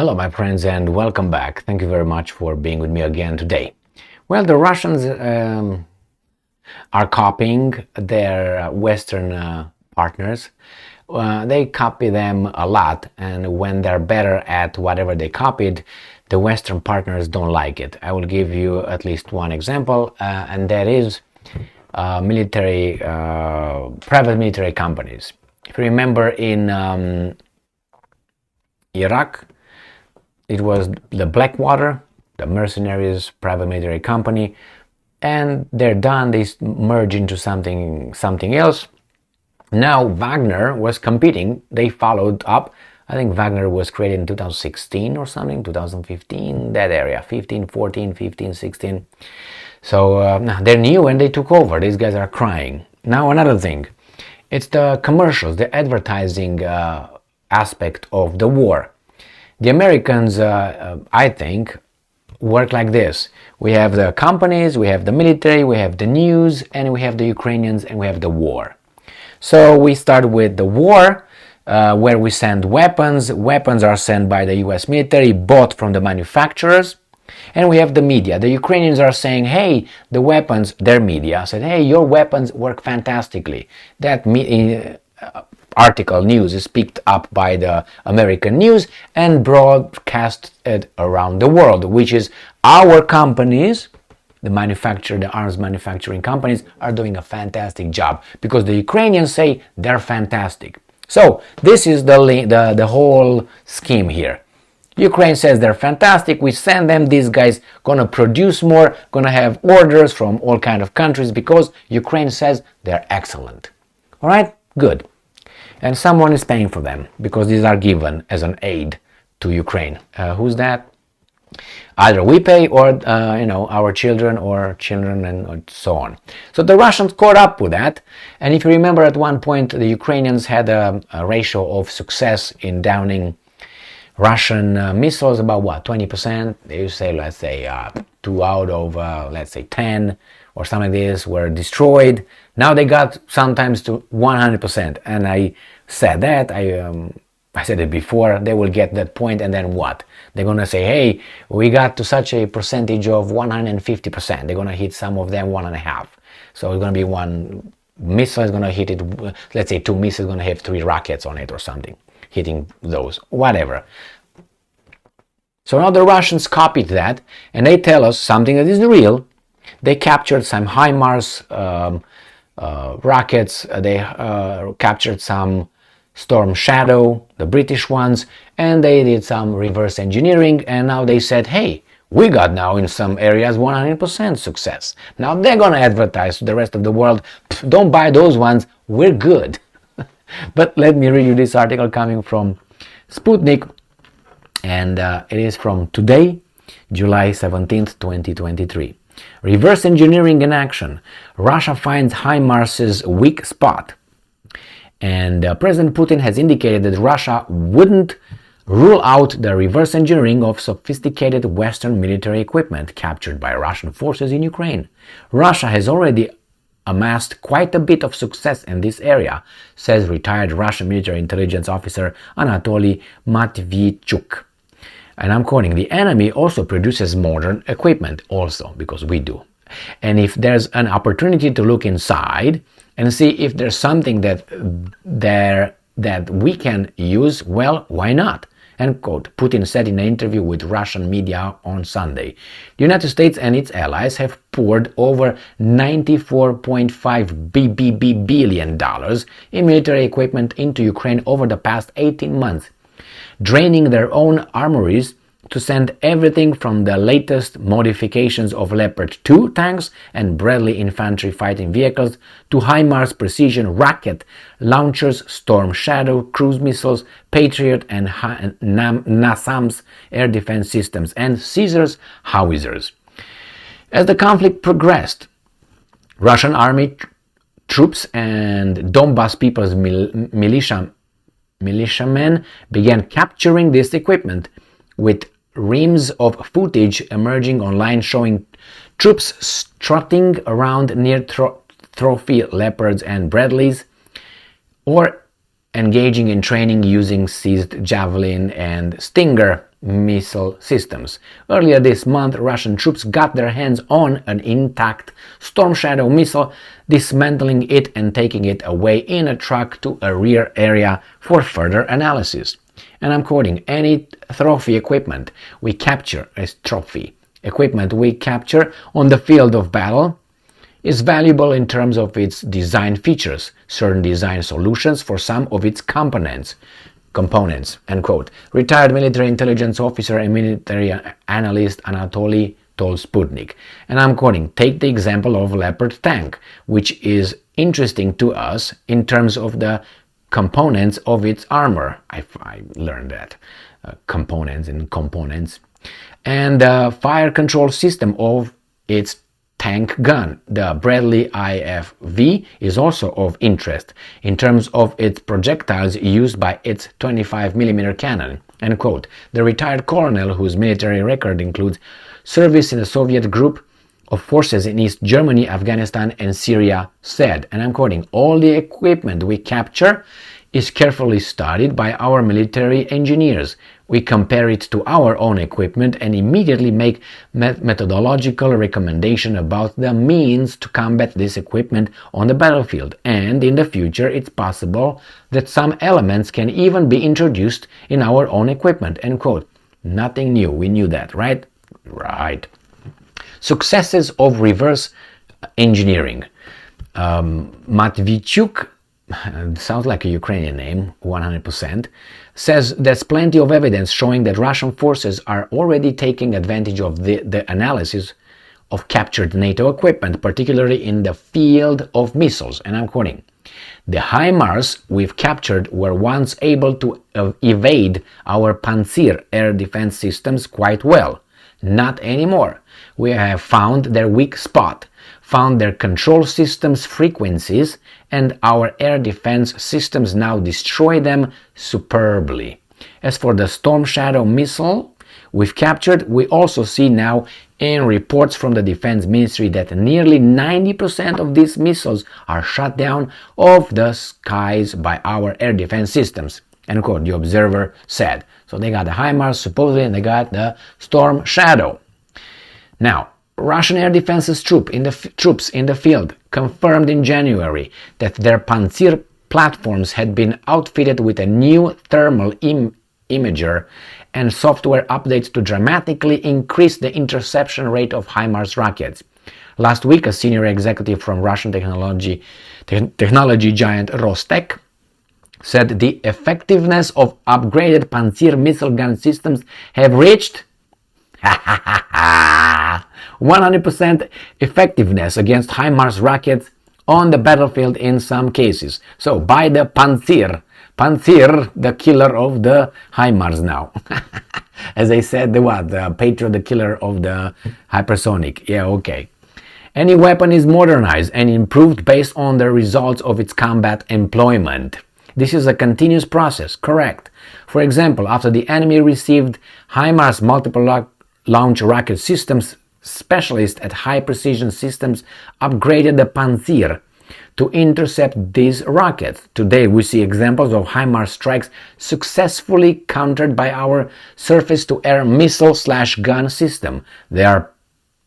Hello, my friends, and welcome back. Thank you very much for being with me again today. Well, the Russians are copying their Western partners. They copy them a lot, and when they're better at whatever they copied, the Western partners don't like it. I will give you at least one example, and that is private military companies. If you remember in Iraq, it was the Blackwater, the mercenaries private military company, and they're done. They merge into something else. Now Wagner was competing. They followed up. I think Wagner was created in 2016 or something, 2015, that area, 15, 14, 15, 16. So they're new and they took over. These guys are crying. Now another thing, it's the commercials, the advertising aspect of the war. The Americans, I think, work like this. We have the companies, we have the military, we have the news, and we have the Ukrainians, and we have the war. So we start with the war, where we send weapons. Weapons are sent by the US military, bought from the manufacturers. And we have the media. The Ukrainians are saying, hey, the weapons, their media said, hey, your weapons work fantastically. That article news is picked up by the American news and broadcasted around the world, which is our companies, the arms manufacturing companies, are doing a fantastic job because the Ukrainians say they're fantastic. So this is the whole scheme here. Ukraine says they're fantastic, we send them, these guys gonna produce more, gonna have orders from all kind of countries because Ukraine says they're excellent. All right, good. And someone is paying for them because these are given as an aid to Ukraine. Who's that? Either we pay or our children and so on. So the Russians caught up with that. And if you remember, at one point the Ukrainians had a ratio of success in downing Russian missiles about what, 20%? They say, let's say 2 out of let's say 10 or something like this were destroyed. Now they got sometimes to 100%, and I said that, I said it before, they will get that point, and then what? They're gonna say, hey, we got to such a percentage of 150%. They're gonna hit some of them 1.5. So it's gonna be one missile is gonna hit it, let's say 2 missiles gonna have 3 rockets on it or something, hitting those, whatever. So now the Russians copied that, and they tell us something that is real. They captured some HIMARS rockets, they captured some Storm Shadow, the British ones, and they did some reverse engineering, and now they said, hey, we got now in some areas 100% success. Now they're gonna advertise to the rest of the world, don't buy those ones, we're good. But let me read you this article coming from Sputnik, and it is from today, July 17th, 2023. Reverse engineering in action. Russia finds HIMARS's weak spot. And President Putin has indicated that Russia wouldn't rule out the reverse engineering of sophisticated Western military equipment captured by Russian forces in Ukraine. Russia has already amassed quite a bit of success in this area, says retired Russian military intelligence officer Anatoly Matvichuk. And I'm quoting, the enemy also produces modern equipment, also, because we do. And if there's an opportunity to look inside and see if there's something that we can use, well, why not? End quote. Putin said in an interview with Russian media on Sunday. The United States and its allies have poured over $94.5 billion in military equipment into Ukraine over the past 18 months, draining their own armories to send everything from the latest modifications of Leopard 2 tanks and Bradley infantry fighting vehicles to HIMARS precision rocket launchers, Storm Shadow cruise missiles, Patriot and NASAMS air defense systems, and Caesars howitzers. As the conflict progressed, Russian army troops and Donbas People's militiamen began capturing this equipment, with reams of footage emerging online showing troops strutting around near trophy Leopards and Bradleys, or engaging in training using seized Javelin and Stinger missile systems. Earlier this month, Russian troops got their hands on an intact Storm Shadow missile, dismantling it and taking it away in a truck to a rear area for further analysis. And I'm quoting, any trophy equipment we capture as trophy equipment we capture on the field of battle is valuable in terms of its design features, certain design solutions for some of its components, end quote. Retired military intelligence officer and military analyst Anatoly told Sputnik. And I'm quoting, take the example of Leopard tank, which is interesting to us in terms of the components of its armor. I learned that. Components. And the fire control system of its tank gun. The Bradley IFV is also of interest in terms of its projectiles used by its 25mm cannon. End quote. The retired colonel, whose military record includes service in the Soviet group of forces in East Germany, Afghanistan, and Syria, said, and I'm quoting, all the equipment we capture is carefully studied by our military engineers. We compare it to our own equipment and immediately make methodological recommendation about the means to combat this equipment on the battlefield. And in the future, it's possible that some elements can even be introduced in our own equipment. End quote. Nothing new. We knew that, right? Right. Successes of reverse engineering. Matvichuk, sounds like a Ukrainian name, 100%, says there's plenty of evidence showing that Russian forces are already taking advantage of the analysis of captured NATO equipment, particularly in the field of missiles. And I'm quoting, the HIMARS we've captured were once able to evade our Pantsir air defense systems quite well. Not anymore. We have found their weak spot, found their control systems' frequencies, and our air defense systems now destroy them superbly. As for the Storm Shadow missile we've captured, we also see now in reports from the Defense Ministry that nearly 90% of these missiles are shot down off the skies by our air defense systems. End quote, the Observer said. So they got the HIMARS supposedly, and they got the Storm Shadow. Now, Russian air defenses troops in the field confirmed in January that their Pantsir platforms had been outfitted with a new thermal imager and software updates to dramatically increase the interception rate of HIMARS rockets. Last week, a senior executive from Russian technology giant Rostec said the effectiveness of upgraded Pantsir missile gun systems have reached 100% effectiveness against HIMARS rockets on the battlefield in some cases. So by the Pantsir, the killer of the HIMARS now. As I said, the Patriot, the killer of the hypersonic. Yeah, okay. Any weapon is modernized and improved based on the results of its combat employment. This is a continuous process, correct. For example, after the enemy received HIMARS multiple launch rocket systems, specialists at High Precision Systems upgraded the Pantsir to intercept these rockets. Today we see examples of HIMARS strikes successfully countered by our surface-to-air missile/gun system. There are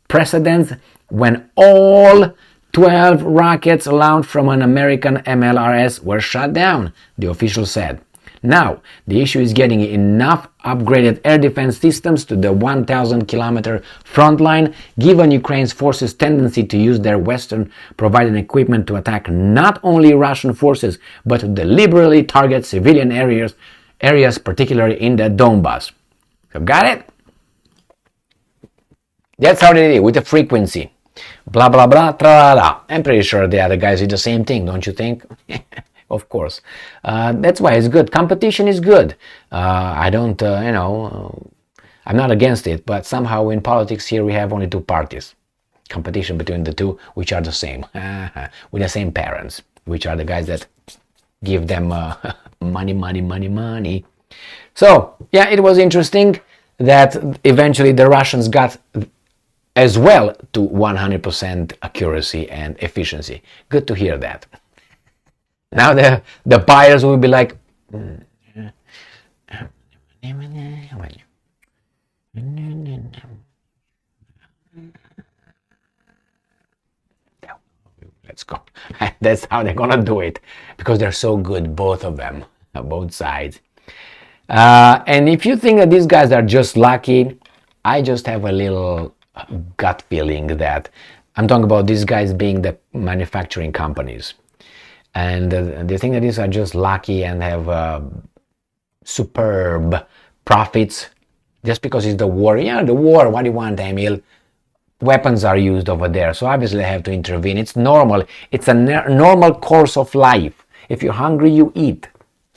precedents when all 12 rockets launched from an American MLRS were shot down, the official said. Now, the issue is getting enough upgraded air defense systems to the 1,000-kilometer front line, given Ukraine's forces' tendency to use their Western-provided equipment to attack not only Russian forces, but to deliberately target civilian areas, particularly in the Donbass. So, got it? That's how they did it, with the frequency. Blah, blah, blah, tra-la-la. I'm pretty sure the other guys did the same thing, don't you think? Of course. That's why it's good. Competition is good. I don't, I'm not against it, but somehow in politics here we have only two parties. Competition between the two, which are the same, with the same parents, which are the guys that give them money. So, yeah, it was interesting that eventually the Russians got as well to 100% accuracy and efficiency. Good to hear that. Now the buyers will be like, let's go. That's how they're gonna do it, because they're so good, both of them, both sides. And if you think that these guys are just lucky, I just have a little gut feeling that I'm talking about these guys being the manufacturing companies, and they think that these are just lucky and have superb profits just because it's the war. Yeah, the war. What do you want, Emil? Weapons are used over there, so obviously they have to intervene. It's normal. It's a normal course of life. If you're hungry, you eat.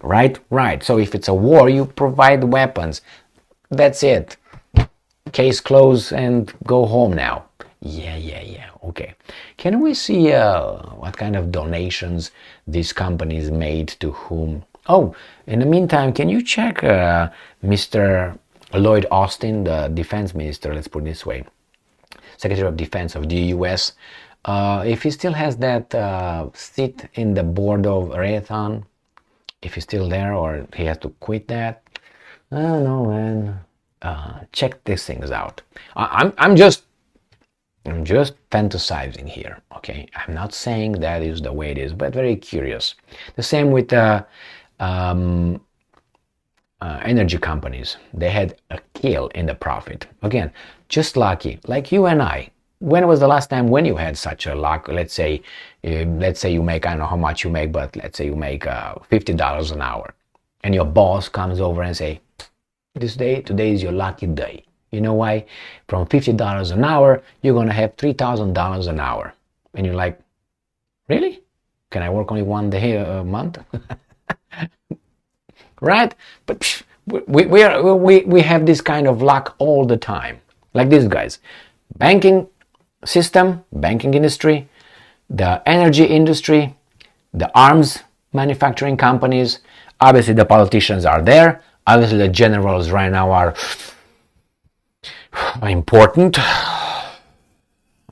Right. So if it's a war, you provide weapons. That's it. Case closed and go home now. Yeah. Okay. Can we see what kind of donations these companies made to whom? Oh, in the meantime, can you check Mr. Lloyd Austin, the defense minister, let's put it this way, Secretary of Defense of the US, if he still has that seat in the board of Raytheon, if he's still there or he has to quit that. I don't know, man. Check these things out. I'm just fantasizing here, okay? I'm not saying that is the way it is, but very curious. The same with energy companies. They had a kill in the profit. Again, just lucky, like you and I. When was the last time when you had such a luck? Let's say you make, I don't know how much you make, but let's say you make $50 an hour, and your boss comes over and say, today is your lucky day. You know why? From $50 an hour, you're gonna have $3,000 an hour, and you're like, really? Can I work only one day a month? Right? But we have this kind of luck all the time, like these guys. Banking system, banking industry, the energy industry, the arms manufacturing companies. Obviously, the politicians are there. Obviously, the generals right now are important.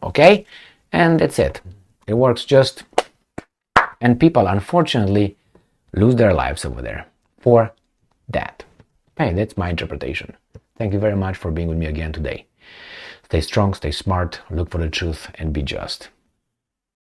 Okay? And that's it. It works just. And people, unfortunately, lose their lives over there for that. Hey, that's my interpretation. Thank you very much for being with me again today. Stay strong, stay smart, look for the truth, and be just.